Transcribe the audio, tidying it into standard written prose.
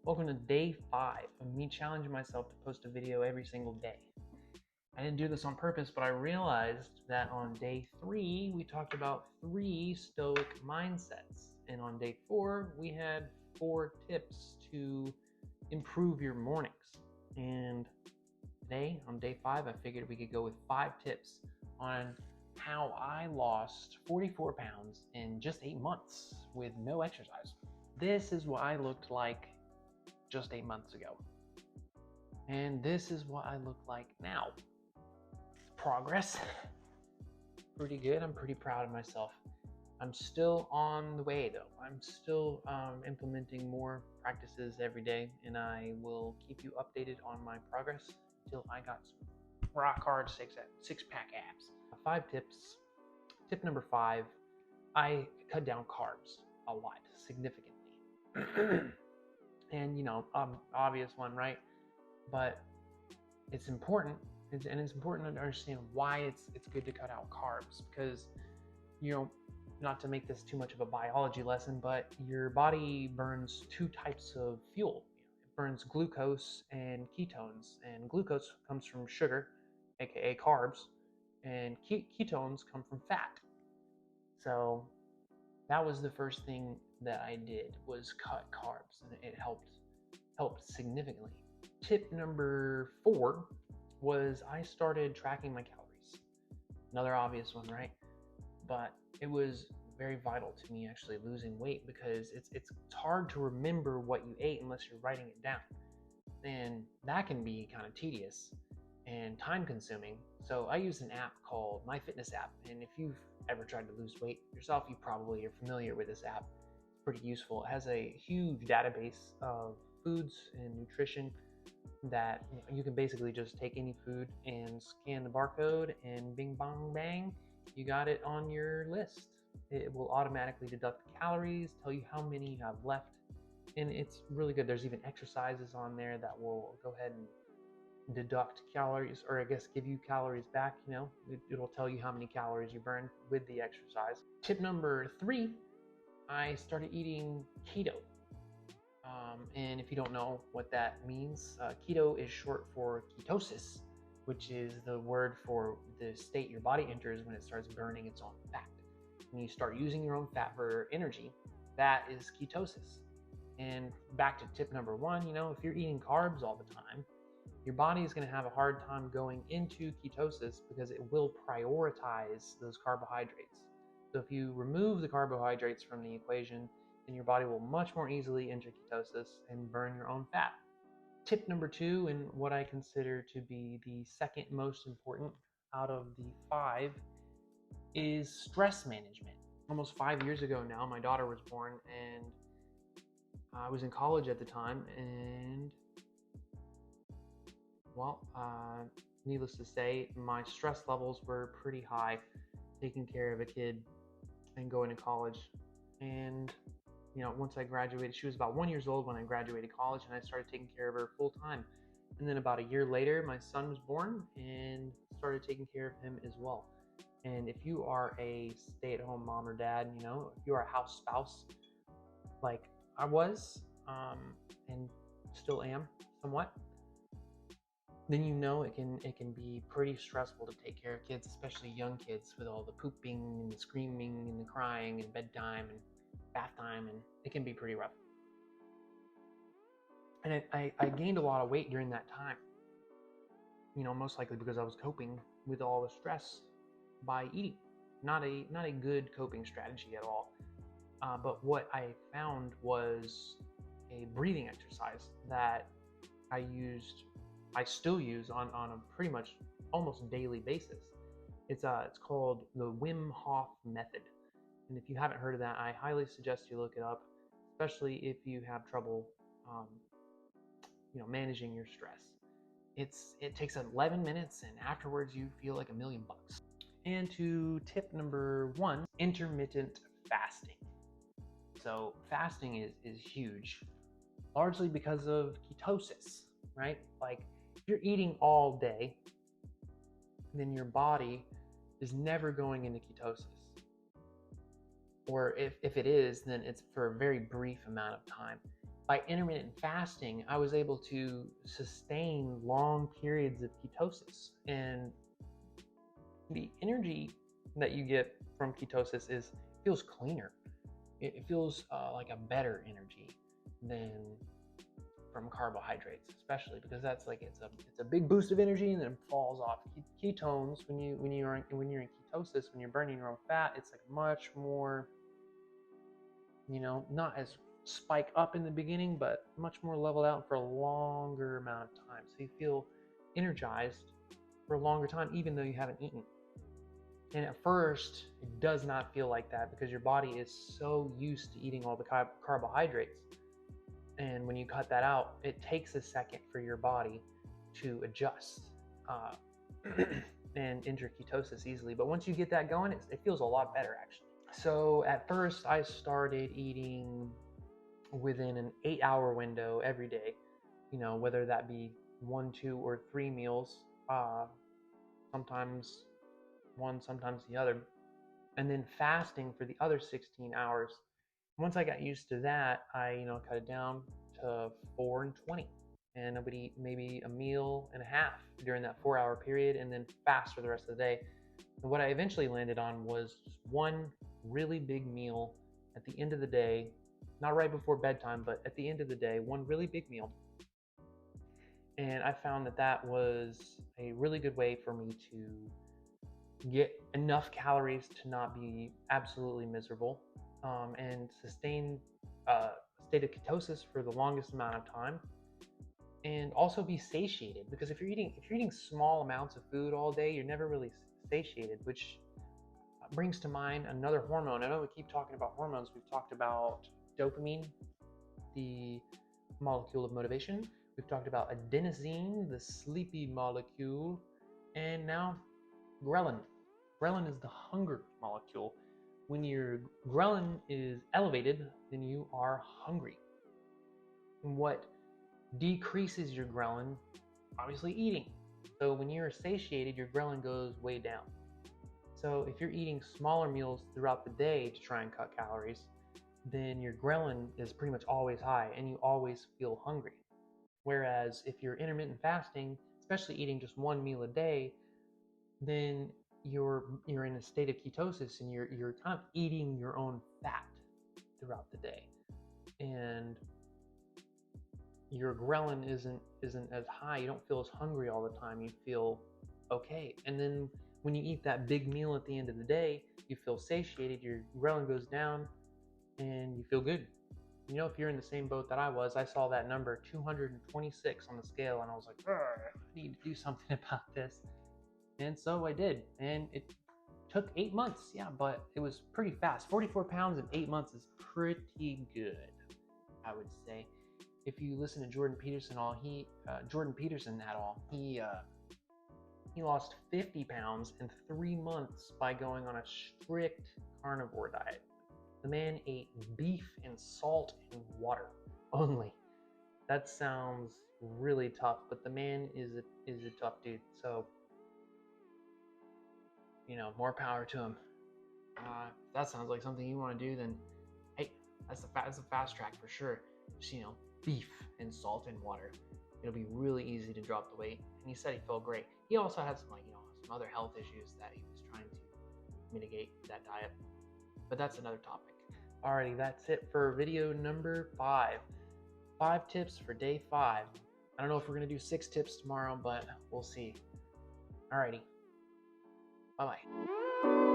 Welcome to day 5 of me challenging myself to post a video every single day. I didn't do this on purpose, but I realized that on day 3, we talked about 3 stoic mindsets. And on day 4, we had 4 tips to improve your mornings. And today, on day 5, I figured we could go with 5 tips on how I lost 44 pounds in just 8 months with no exercise. This is what I looked like just 8 months ago. And this is what I look like now. Progress. Pretty good. I'm pretty proud of myself. I'm still on the way though. I'm still implementing more practices every day, and I will keep you updated on my progress until I got some rock hard six-pack abs. 5 tips. Tip number 5, I cut down carbs a lot, significantly. And obvious one, right? But it's important, and it's important to understand why it's good to cut out carbs, because not to make this too much of a biology lesson, but your body burns 2 types of fuel. It burns glucose and ketones, and glucose comes from sugar, aka carbs, and ketones come from fat. So that was the first thing that I did, was cut carbs, and it helped significantly. Tip number 4 was I started tracking my calories. Another obvious one, right? But it was very vital to me actually losing weight, because it's hard to remember what you ate unless you're writing it down. And that can be kind of tedious and time consuming. So I use an app called MyFitnessApp. And if you've ever tried to lose weight yourself, you probably are familiar with this app. It's pretty useful. It has a huge database of foods and nutrition that you can basically just take any food and scan the barcode, and bing bong bang, you got it on your list. It will automatically deduct the calories, tell you how many you have left, and it's really good. There's even exercises on there that will go ahead and deduct calories, or I guess give you calories back. It'll tell you how many calories you burned with the exercise. Tip number 3, I started eating keto. And if you don't know what that means, keto is short for ketosis, which is the word for the state your body enters when it starts burning its own fat. When you start using your own fat for energy, that is ketosis. And back to tip number 1, if you're eating carbs all the time, your body is going to have a hard time going into ketosis, because it will prioritize those carbohydrates. So if you remove the carbohydrates from the equation, then your body will much more easily enter ketosis and burn your own fat. Tip number 2, and what I consider to be the second most important out of the 5, is stress management. Almost 5 years ago now, my daughter was born, and I was in college at the time, and needless to say, my stress levels were pretty high taking care of a kid and going to college. And once I graduated, she was about 1 year old when I graduated college, and I started taking care of her full time. And then about a year later, my son was born, and started taking care of him as well. And if you are a stay-at-home mom or dad, if you are a house spouse like I was, and still am somewhat, then it can be pretty stressful to take care of kids, especially young kids, with all the pooping and the screaming and the crying and bedtime and bath time, and it can be pretty rough. And I gained a lot of weight during that time, most likely because I was coping with all the stress by eating. Not a good coping strategy at all. But what I found was a breathing exercise that I still use on a pretty much almost daily basis. It's called the Wim Hof method. And if you haven't heard of that, I highly suggest you look it up, especially if you have trouble managing your stress. It takes 11 minutes, and afterwards you feel like $1 million. And to tip number 1, intermittent fasting. So fasting is huge, largely because of ketosis, right? Like, if you're eating all day, then your body is never going into ketosis. Or if it is, then it's for a very brief amount of time. by intermittent fasting, I was able to sustain long periods of ketosis. And the energy that you get from ketosis feels cleaner. It feels like a better energy than from carbohydrates, especially because that's like it's a big boost of energy and then it falls off. Ketones, when you're in ketosis, when you're burning your own fat, it's like much more, not as spike up in the beginning, but much more leveled out for a longer amount of time. So you feel energized for a longer time, even though you haven't eaten. And at first, it does not feel like that because your body is so used to eating all the carbohydrates. And when you cut that out, it takes a second for your body to adjust and enter ketosis easily. But once you get that going, it feels a lot better, actually. So at first, I started eating within an 8-hour window every day, whether that be 1, 2, or 3 meals, sometimes one, sometimes the other, and then fasting for the other 16 hours. Once I got used to that, I cut it down to 4 and 20, and I would eat maybe a meal and a half during that 4-hour period, and then fast for the rest of the day. And what I eventually landed on was one really big meal at the end of the day, not right before bedtime, but at the end of the day, one really big meal. And I found that was a really good way for me to get enough calories to not be absolutely miserable, and sustain a state of ketosis for the longest amount of time, and also be satiated. Because if you're eating small amounts of food all day, you're never really satiated, which brings to mind another hormone. I know we keep talking about hormones. We've talked about dopamine, the molecule of motivation. We've talked about adenosine, the sleepy molecule, and now ghrelin. Ghrelin is the hunger molecule. When your ghrelin is elevated, then you are hungry. And what decreases your ghrelin? Obviously eating. So when you're satiated, your ghrelin goes way down. So if you're eating smaller meals throughout the day to try and cut calories, then your ghrelin is pretty much always high and you always feel hungry. Whereas if you're intermittent fasting, especially eating just one meal a day, then you're in a state of ketosis and you're kind of eating your own fat throughout the day, and your ghrelin isn't as high. You don't feel as hungry all the time. You feel okay. And then when you eat that big meal at the end of the day, you feel satiated, your ghrelin goes down, and you feel good. If you're in the same boat that I was, I saw that number 226 on the scale, and I was like, I need to do something about this. And so I did, and it took 8 months, yeah, but it was pretty fast. 44 pounds in 8 months is pretty good, I would say. If you listen to Jordan Peterson at all, he lost 50 pounds in 3 months by going on a strict carnivore diet. The man ate beef and salt and water only. That sounds really tough, but the man is a tough dude. So, more power to him. If that sounds like something you want to do, then hey, that's a fast track for sure. Just, beef and salt and water. It'll be really easy to drop the weight. And he said he felt great. He also had some some other health issues that he was trying to mitigate that diet. But that's another topic. Alrighty, that's it for video number 5. 5 tips for day 5. I don't know if we're gonna do 6 tips tomorrow, but we'll see. Alrighty. Bye-bye.